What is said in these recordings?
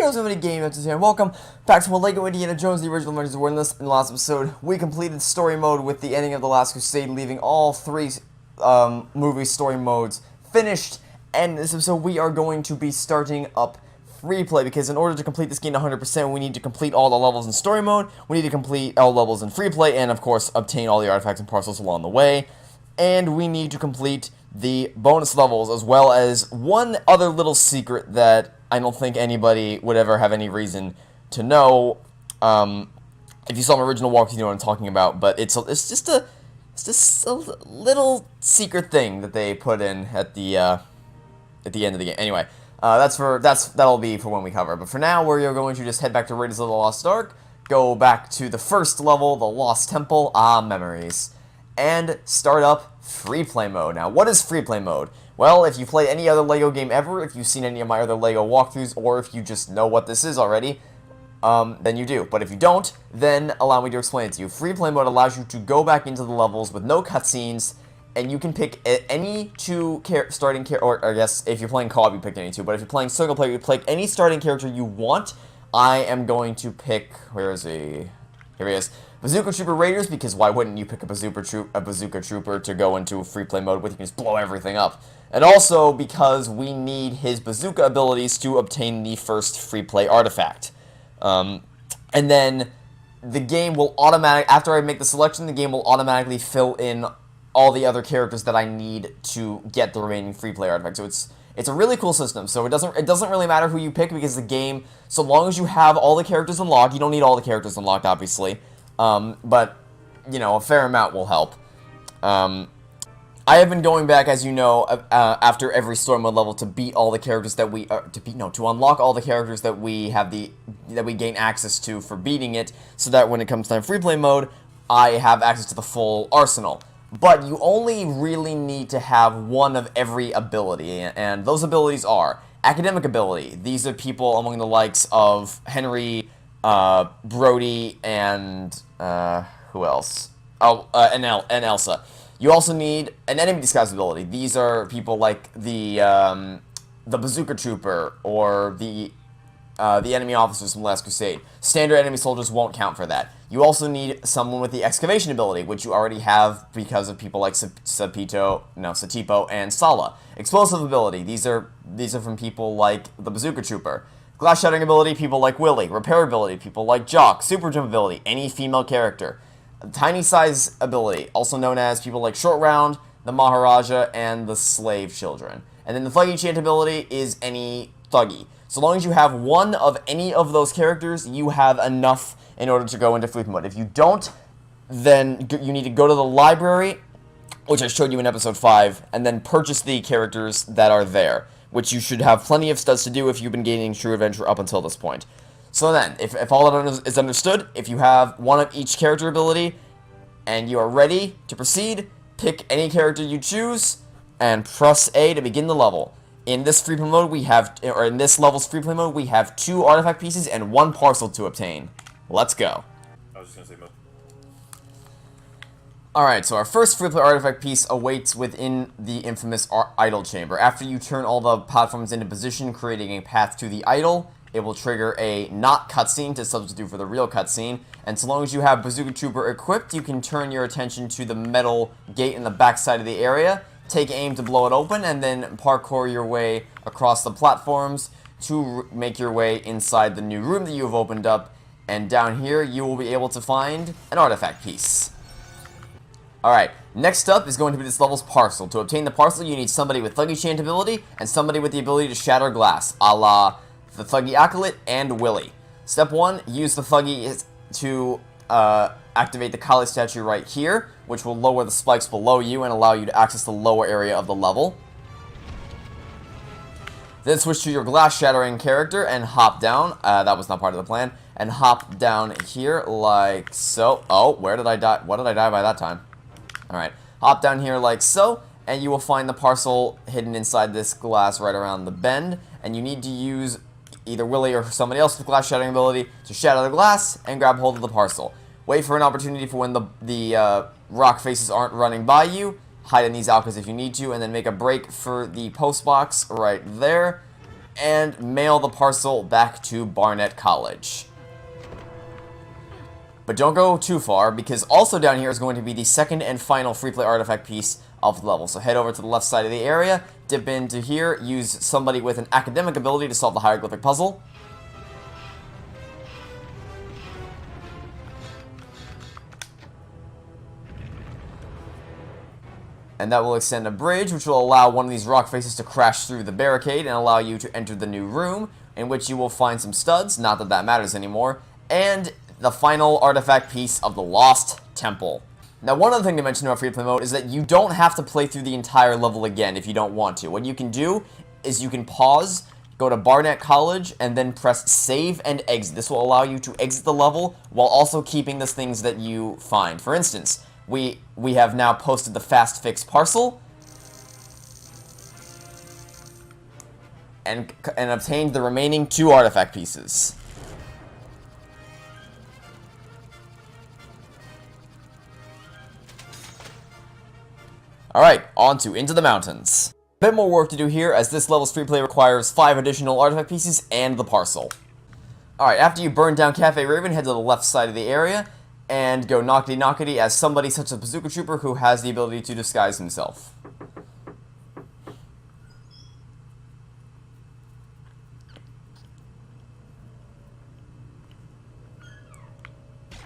Heroes of Mini Game here, and welcome back to LEGO Indiana Jones, the original Adventures of Witness. In the last episode, we completed story mode with the ending of the Last Crusade, leaving all three movie story modes finished. And in this episode, we are going to be starting up free play, because in order to complete this game 100%, we need to complete all the levels in story mode, we need to complete all levels in free play, and of course, obtain all the artifacts and parcels along the way. And we need to complete the bonus levels, as well as one other little secret that I don't think anybody would ever have any reason to know. If you saw my original walkthrough, you know what I'm talking about. But it's just a little secret thing that they put in at the end of the game. Anyway, that'll be for when we cover it. But for now, we're going to just head back to Raiders of the Lost Ark, go back to the first level, the Lost Temple, memories, and start up free play mode. Now, what is free play mode? Well, if you play any other LEGO game ever, if you've seen any of my other LEGO walkthroughs, or if you just know what this is already, then you do. But if you don't, then allow me to explain it to you. Free play mode allows you to go back into the levels with no cutscenes, and you can pick any two starting characters, or I guess if you're playing co-op, you pick any two, but if you're playing single player, you pick any starting character you want. I am going to pick, where is he? Here he is. Bazooka Trooper Raiders, because why wouldn't you pick a Bazooka Trooper to go into free play mode with? You can just blow everything up. And also because we need his bazooka abilities to obtain the first free play artifact. And then the game will after I make the selection, the game will automatically fill in all the other characters that I need to get the remaining free play artifacts. So it's a really cool system. So it doesn't really matter who you pick, because the game, so long as you have all the characters unlocked, you don't need all the characters unlocked, obviously. But, you know, a fair amount will help. I have been going back, as you know, after every story mode level to beat all the characters that to unlock all the characters that we gain access to for beating it, so that when it comes time free play mode, I have access to the full arsenal. But you only really need to have one of every ability, and those abilities are academic ability. These are people among the likes of Henry, Brody, and who else? Oh, and Elsa. You also need an enemy disguise ability. These are people like the Bazooka Trooper or the enemy officers from Last Crusade. Standard enemy soldiers won't count for that. You also need someone with the excavation ability, which you already have because of people like Satipo and Sala. Explosive ability. These are from people like the Bazooka Trooper. Glass shattering ability, people like Willy. Repair ability, people like Jock. Super jump ability, any female character. Tiny size ability, also known as people like Short Round, the Maharaja, and the Slave Children. And then the Thuggy Chant ability is any Thuggy. So long as you have one of any of those characters, you have enough in order to go into free mode. If you don't, then you need to go to the library, which I showed you in episode 5, and then purchase the characters that are there, which you should have plenty of studs to do if you've been gaining True Adventure up until this point. So then, if all that is understood, if you have one of each character ability, and you are ready to proceed, pick any character you choose, and press A to begin the level. In this free play mode, in this level's free play mode, we have 2 artifact pieces and 1 parcel to obtain. Let's go. I was just gonna say move. Alright, so our first free play artifact piece awaits within the infamous idol chamber. After you turn all the platforms into position, creating a path to the idol, it will trigger a not cutscene to substitute for the real cutscene. And so long as you have Bazooka Trooper equipped, you can turn your attention to the metal gate in the back side of the area, take aim to blow it open, and then parkour your way across the platforms to make your way inside the new room that you have opened up. And down here, you will be able to find an artifact piece. Alright, next up is going to be this level's parcel. To obtain the parcel, you need somebody with Thuggy Chant ability, and somebody with the ability to shatter glass, a la the Thuggy Acolyte and Willy. Step 1, use the Thuggy to activate the Kali statue right here, which will lower the spikes below you and allow you to access the lower area of the level. Then switch to your glass shattering character and hop down. That was not part of the plan. And hop down here like so. Oh, where did I die? What did I die by that time? Alright, hop down here like so, and you will find the parcel hidden inside this glass right around the bend. And you need to use either Willy or somebody else with glass shattering ability to shatter the glass and grab hold of the parcel. Wait for an opportunity for when the rock faces aren't running by you. Hide in these alcoves if you need to, and then make a break for the post box right there. and mail the parcel back to Barnett College. But don't go too far, because also down here is going to be the second and final free-play artifact piece of the level. So head over to the left side of the area, dip into here, use somebody with an academic ability to solve the hieroglyphic puzzle. And that will extend a bridge, which will allow one of these rock faces to crash through the barricade and allow you to enter the new room, in which you will find some studs, not that that matters anymore, and the final artifact piece of the Lost Temple. Now, one other thing to mention about free-play mode is that you don't have to play through the entire level again if you don't want to. What you can do is you can pause, go to Barnett College, and then press save and exit. This will allow you to exit the level while also keeping the things that you find. For instance, we have now posted the fast fix parcel and obtained the remaining 2 artifact pieces. Alright, on to Into the Mountains. A bit more work to do here, as this level's free play requires 5 additional artifact pieces and the parcel. Alright, after you burn down Cafe Raven, head to the left side of the area, and go knockety knockety as somebody such as a Bazooka Trooper who has the ability to disguise himself.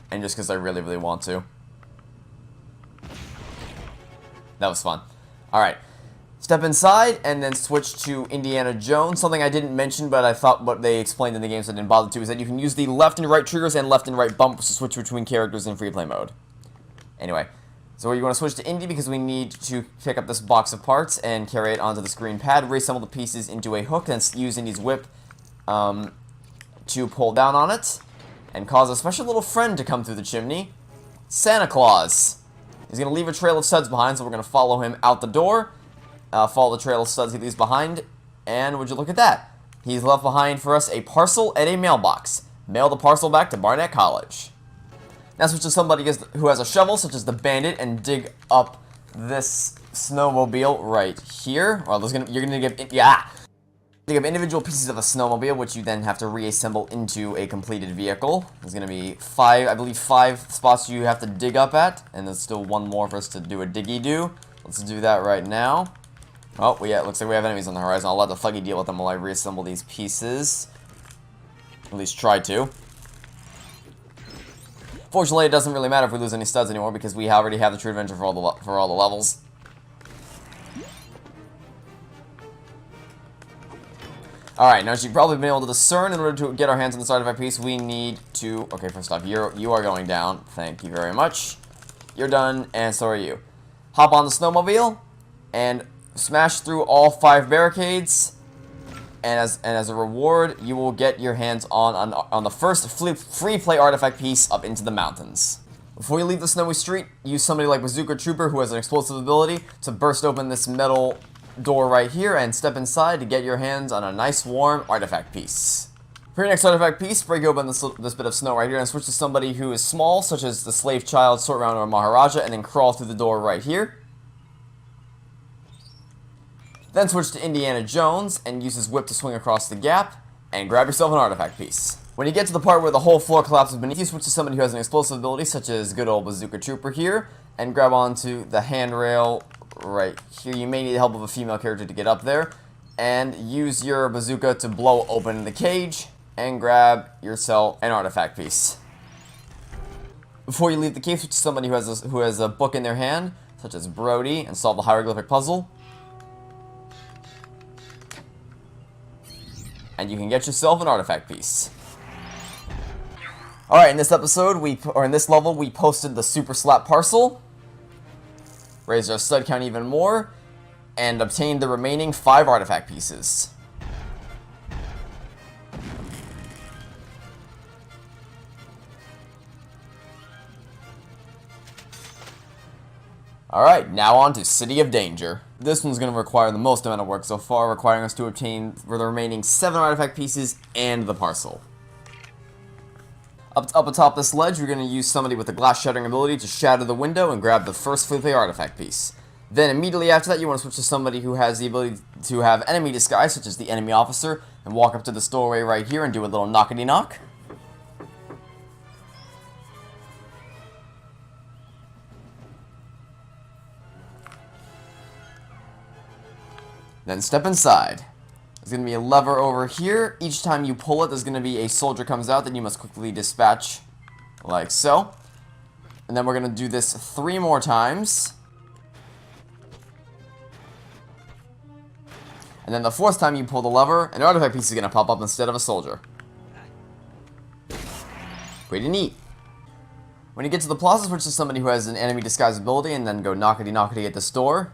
And just because I really, really want to. That was fun. Alright. Step inside, and then switch to Indiana Jones. Something I didn't mention, but I thought what they explained in the game, so I didn't bother to, is that you can use the left and right triggers and left and right bumpers to switch between characters in free play mode. Anyway, so you want to switch to Indy because we need to pick up this box of parts and carry it onto the screen pad, reassemble the pieces into a hook, and use Indy's whip to pull down on it, and cause a special little friend to come through the chimney, Santa Claus. He's going to leave a trail of studs behind, so we're going to follow him out the door. Follow the trail of studs he leaves behind, and would you look at that? He's left behind for us a parcel and a mailbox. Mail the parcel back to Barnett College. Now switch to somebody who has a shovel, such as the bandit, and dig up this snowmobile right here. Well, you're going to dig up individual pieces of a snowmobile, which you then have to reassemble into a completed vehicle. There's going to be 5 spots you have to dig up at, and there's still one more for us to do a diggy-do. Let's do that right now. Oh, yeah, looks like we have enemies on the horizon. I'll let the Thuggy deal with them while I reassemble these pieces. At least try to. Fortunately, it doesn't really matter if we lose any studs anymore, because we already have the True Adventure for all the levels. Alright, now as you've probably been able to discern, in order to get our hands on this artifact piece, we need to... Okay, first off, you are going down. Thank you very much. You're done, and so are you. Hop on the snowmobile, and smash through all 5 barricades, and as a reward, you will get your hands on the first free play artifact piece of Into the Mountains. Before you leave the snowy street, use somebody like Bazooka Trooper, who has an explosive ability, to burst open this metal door right here, and step inside to get your hands on a nice warm artifact piece. For your next artifact piece, break open this bit of snow right here, and switch to somebody who is small, such as the slave child, Sort Round, or Maharaja, and then crawl through the door right here. Then switch to Indiana Jones, and use his whip to swing across the gap, and grab yourself an artifact piece. When you get to the part where the whole floor collapses beneath you, switch to somebody who has an explosive ability, such as good old Bazooka Trooper here, and grab onto the handrail right here. You may need the help of a female character to get up there, and use your bazooka to blow open the cage, and grab yourself an artifact piece. Before you leave the cave, switch to somebody who has a book in their hand, such as Brody, and solve the hieroglyphic puzzle. And you can get yourself an artifact piece. Alright, in this level, we posted the Super Slap parcel, raised our stud count even more, and obtained the remaining 5 artifact pieces. Alright, now on to City of Danger. This one's going to require the most amount of work so far, requiring us to obtain the remaining 7 artifact pieces and the parcel. Up atop this ledge, we're going to use somebody with a glass shattering ability to shatter the window and grab the first free play artifact piece. Then immediately after that, you want to switch to somebody who has the ability to have enemy disguise, such as the enemy officer, and walk up to this doorway right here and do a little knockety knock. Then step inside. There's going to be a lever over here. Each time you pull it, there's going to be a soldier comes out that you must quickly dispatch, like so. And then we're going to do this 3 more times. And then the 4th time you pull the lever, an artifact piece is going to pop up instead of a soldier. Pretty neat. When you get to the plaza, switch to somebody who has an enemy disguise ability, and then go knockety knockety at this door.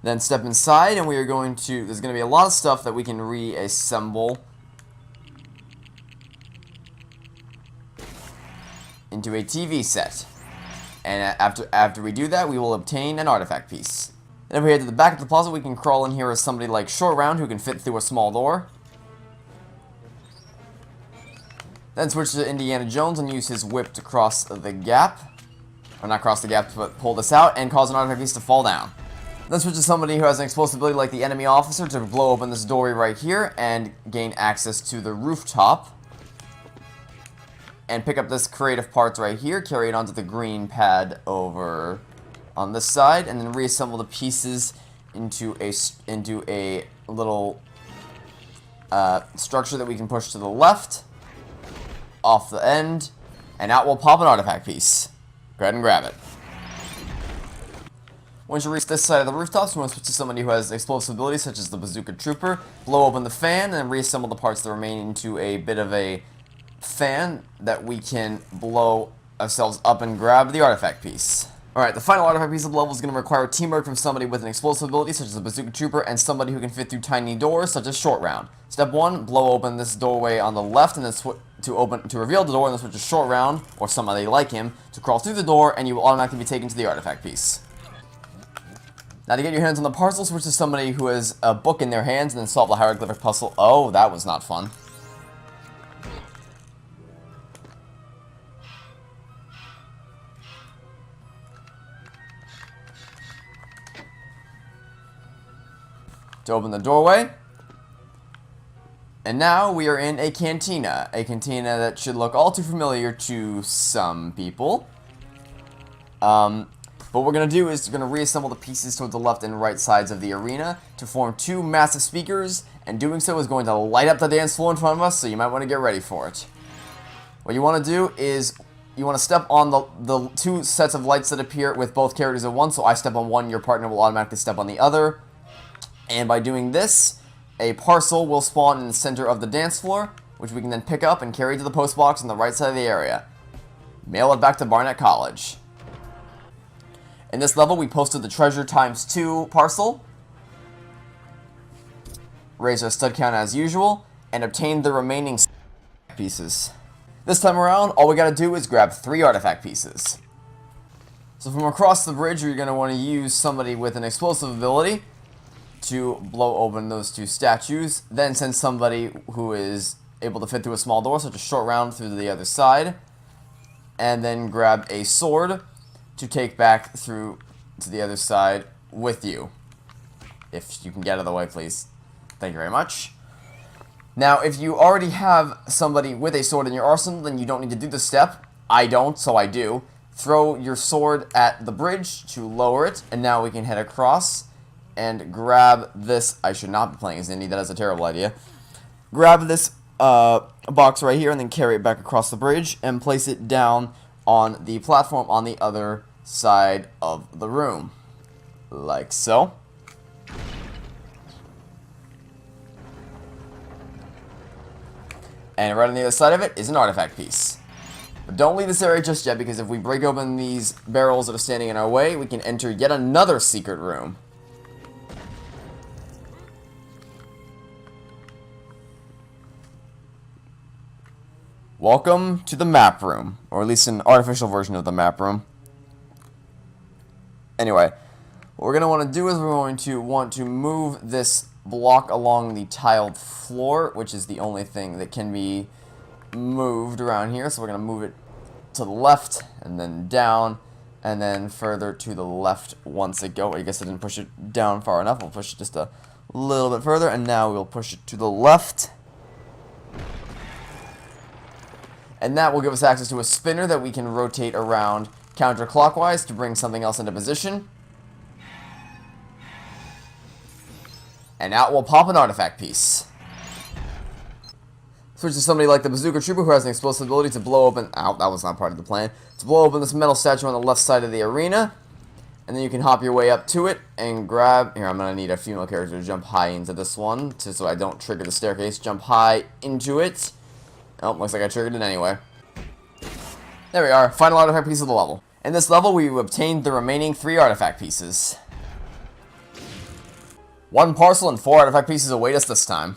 Then step inside, and we are going to, there's going to be a lot of stuff that we can reassemble into a TV set. And after we do that, we will obtain an artifact piece. And if we head to the back of the plaza, we can crawl in here as somebody like Short Round who can fit through a small door. Then switch to Indiana Jones and use his whip to cross the gap. Or not cross the gap, but pull this out and cause an artifact piece to fall down. Then switch to somebody who has an explosive ability like the enemy officer to blow open this doorway right here and gain access to the rooftop. And pick up this creative parts right here, carry it onto the green pad over on this side, and then reassemble the pieces into a little structure that we can push to the left, off the end, and out will pop an artifact piece. Go ahead and grab it. Once you reach this side of the rooftops, you want to switch to somebody who has explosive abilities such as the Bazooka Trooper, blow open the fan, and then reassemble the parts that remain into a bit of a fan that we can blow ourselves up and grab the artifact piece. Alright, the final artifact piece of the level is going to require teamwork from somebody with an explosive ability such as the Bazooka Trooper and somebody who can fit through tiny doors such as Short Round. Step 1, blow open this doorway on the left and then to reveal the door, and then switch to Short Round, or somebody like him, to crawl through the door, and you will automatically be taken to the artifact piece. Now to get your hands on the parcel, switch to somebody who has a book in their hands and then solve the hieroglyphic puzzle. Oh, that was not fun. To open the doorway. And now we are in a cantina that should look all too familiar to some people. What we're going to do is we're going to reassemble the pieces towards the left and right sides of the arena to form 2 massive speakers, and doing so is going to light up the dance floor in front of us, so you might want to get ready for it. What you want to do is you want to step on the 2 sets of lights that appear with both characters at once, so I step on one, your partner will automatically step on the other. And by doing this, a parcel will spawn in the center of the dance floor, which we can then pick up and carry to the post box on the right side of the area. Mail it back to Barnett College. In this level, we posted the treasure ×2 parcel, raise our stud count as usual, and obtain the remaining pieces. This time around, all we gotta do is grab 3 artifact pieces. So from across the bridge, you're gonna want to use somebody with an explosive ability to blow open those 2 statues, then send somebody who is able to fit through a small door, such as Short Round, through to the other side, and then grab a sword to take back through to the other side with you. If you can get out of the way, please. Thank you very much. Now, if you already have somebody with a sword in your arsenal, then you don't need to do this step. I don't, so I do. Throw your sword at the bridge to lower it, and now we can head across and grab this. I should not be playing as Indy, that is a terrible idea. Grab this box right here and then carry it back across the bridge and place it down on the platform on the other side of the room, like so. And right on the other side of it is an artifact piece. But don't leave this area just yet, because if we break open these barrels that are standing in our way, we can enter yet another secret room. Welcome to the map room, or at least an artificial version of the map room. Anyway, what we're going to want to do is we're going to want to move this block along the tiled floor, which is the only thing that can be moved around here. So we're going to move it to the left, and then down, and then further to the left once it go. I guess I didn't push it down far enough. We'll push it just a little bit further, and now we'll push it to the left. And that will give us access to a spinner that we can rotate around counterclockwise to bring something else into position. And out will pop an artifact piece. Switch to somebody like the Bazooka Trooper who has an explosive ability to blow open... Ow, that was not part of the plan. To blow open this metal statue on the left side of the arena. And then you can hop your way up to it and grab... Here, I'm going to need a female character to jump high into this one so I don't trigger the staircase. Jump high into it. Oh, looks like I triggered it anyway. There we are. Final artifact piece of the level. In this level, we obtained the remaining 3 artifact pieces. 1 parcel and 4 artifact pieces await us this time.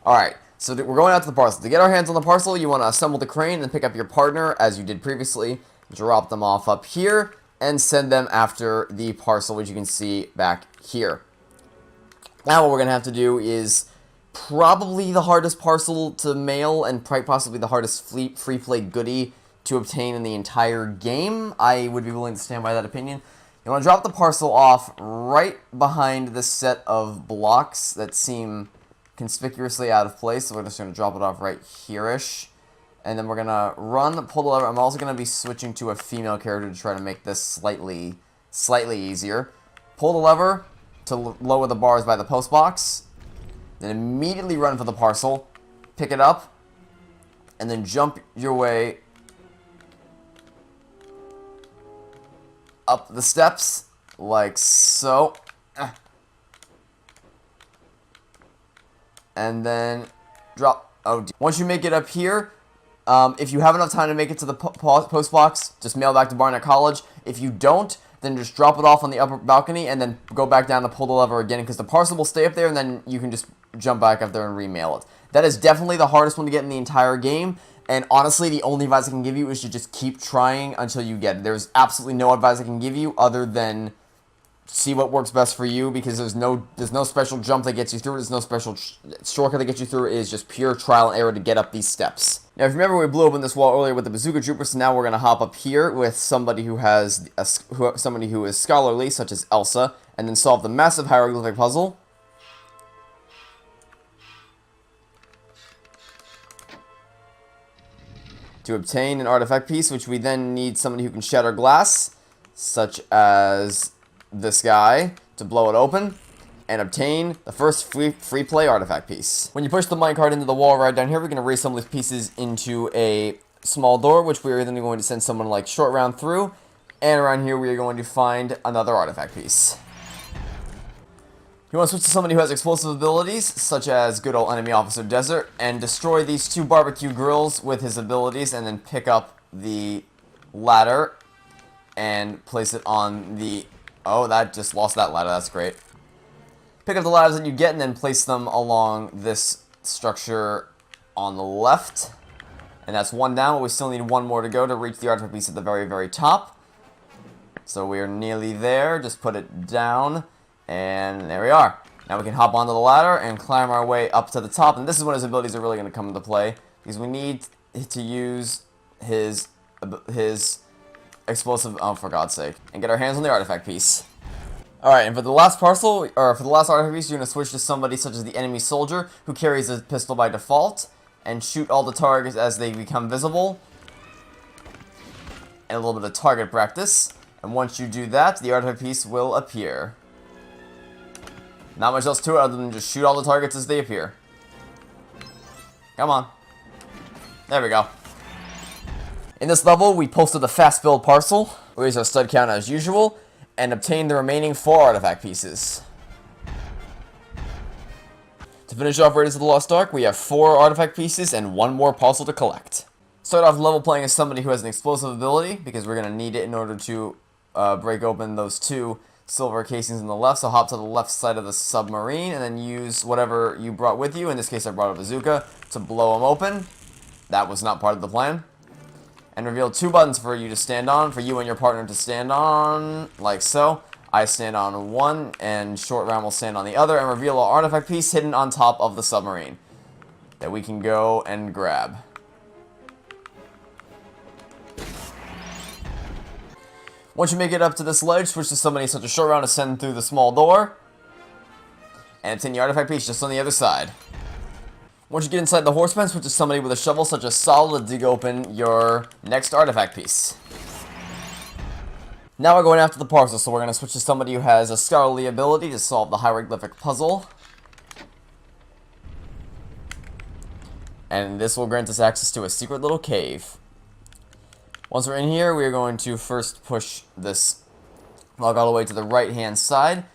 Alright, so we're going out to the parcel. To get our hands on the parcel, you want to assemble the crane and pick up your partner, as you did previously. Drop them off up here, and send them after the parcel, which you can see back here. Now what we're going to have to do is probably the hardest parcel to mail, and possibly the hardest free play goodie to obtain in the entire game. I would be willing to stand by that opinion. You want to drop the parcel off right behind this set of blocks that seem conspicuously out of place. So we're just going to drop it off right here-ish. And then we're going to pull the lever. I'm also going to be switching to a female character to try to make this slightly easier. Pull the lever to lower the bars by the post box. Then immediately run for the parcel. Pick it up. And then jump your way up the steps, like so. And then drop. Oh, once you make it up here, if you have enough time to make it to the post box, just mail back to Barnett College. If you don't, then just drop it off on the upper balcony and then go back down to pull the lever again, because the parcel will stay up there, and then you can just jump back up there and remail it. That is definitely the hardest one to get in the entire game. And honestly, the only advice I can give you is to just keep trying until you get it. There's absolutely no advice I can give you other than see what works best for you, because there's no special jump that gets you through it. There's no special shortcut that gets you through it. It is just pure trial and error to get up these steps. Now, if you remember, we blew open this wall earlier with the Bazooka Trooper, so now we're going to hop up here with somebody who has somebody who is scholarly, such as Elsa, and then solve the massive hieroglyphic puzzle. To obtain an artifact piece, which we then need somebody who can shatter glass, such as this guy, to blow it open, and obtain the first free play artifact piece. When you push the minecart into the wall right down here, we're going to reassemble these pieces into a small door, which we are then going to send someone like Short Round through, and around here we are going to find another artifact piece. You want to switch to somebody who has explosive abilities, such as good old enemy Officer Desert, and destroy these 2 barbecue grills with his abilities, and then pick up the ladder and place it on the... Oh, that just lost that ladder. That's great. Pick up the ladders that you get and then place them along this structure on the left. And that's 1 down, but we still need 1 more to go to reach the artifact piece at the very, very top. So we are nearly there. Just put it down. And there we are. Now we can hop onto the ladder and climb our way up to the top. And this is when his abilities are really going to come into play, because we need to use his explosive, oh, for God's sake, and get our hands on the artifact piece. Alright, and for the last parcel, or for the last artifact piece, you're going to switch to somebody such as the enemy soldier, who carries a pistol by default, and shoot all the targets as they become visible. And a little bit of target practice. And once you do that, the artifact piece will appear. Not much else to it other than just shoot all the targets as they appear. Come on. There we go. In this level, we posted a fast build parcel, raise our stud count as usual, and obtain the remaining 4 artifact pieces. To finish off Raiders of the Lost Ark, we have 4 artifact pieces and 1 more parcel to collect. Start off level playing as somebody who has an explosive ability, because we're going to need it in order to break open those 2 silver casings on the left. So hop to the left side of the submarine and then use whatever you brought with you. In this case, I brought a bazooka to blow them open. That was not part of the plan. And reveal 2 buttons for you to stand on, for you and your partner to stand on, like so. I stand on one, and Short Round will stand on the other, and reveal our artifact piece hidden on top of the submarine that we can go and grab. Once you make it up to this ledge, switch to somebody such as Short Round to send through the small door, and obtain your artifact piece just on the other side. Once you get inside the horseman, switch to somebody with a shovel such as Sol to dig open your next artifact piece. Now we're going after the parcel, so we're going to switch to somebody who has a scholarly ability to solve the hieroglyphic puzzle. And this will grant us access to a secret little cave. Once we're in here, we are going to first push this log all the way to the right-hand side,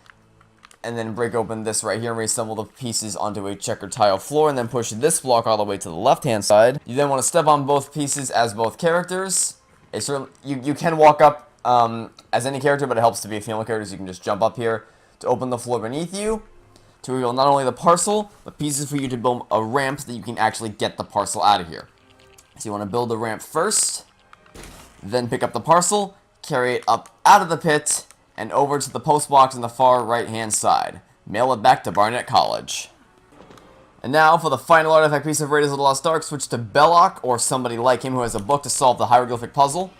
and then break open this right here and reassemble the pieces onto a checkered tile floor, and then push this block all the way to the left-hand side. You then want to step on both pieces as both characters. You can walk up as any character, but it helps to be a female character, so you can just jump up here to open the floor beneath you, to reveal not only the parcel, but pieces for you to build a ramp so that you can actually get the parcel out of here. So you want to build the ramp first, then pick up the parcel, carry it up out of the pit, and over to the post box on the far right-hand side. Mail it back to Barnett College. And now, for the final artifact piece of Raiders of the Lost Ark, switch to Belloc, or somebody like him who has a book to solve the hieroglyphic puzzle.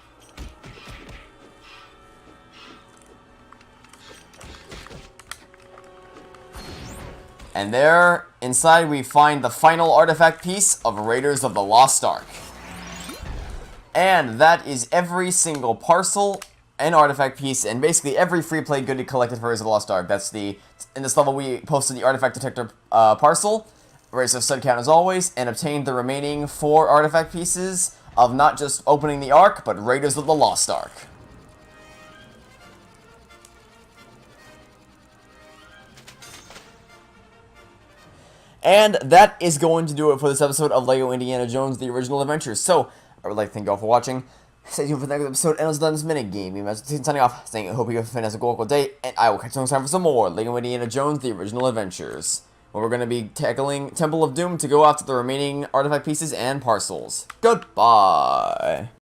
And there, inside, we find the final artifact piece of Raiders of the Lost Ark. And that is every single parcel and artifact piece, and basically every free play goodie collected for Raiders of the Lost Ark. That's in this level we posted the artifact detector parcel, raised our stud count as always, and obtained the remaining 4 artifact pieces of not just opening the Ark, but Raiders of the Lost Ark. And that is going to do it for this episode of LEGO Indiana Jones: The Original Adventures. So, I would like to thank you all for watching. Stay tuned for the next episode, and it's done this minute game. You guys signing off, saying I hope you have a fantastic local day, and I will catch you next time for some more LEGO Indiana Jones: The Original Adventures, where we're going to be tackling Temple of Doom to go after the remaining artifact pieces and parcels. Goodbye!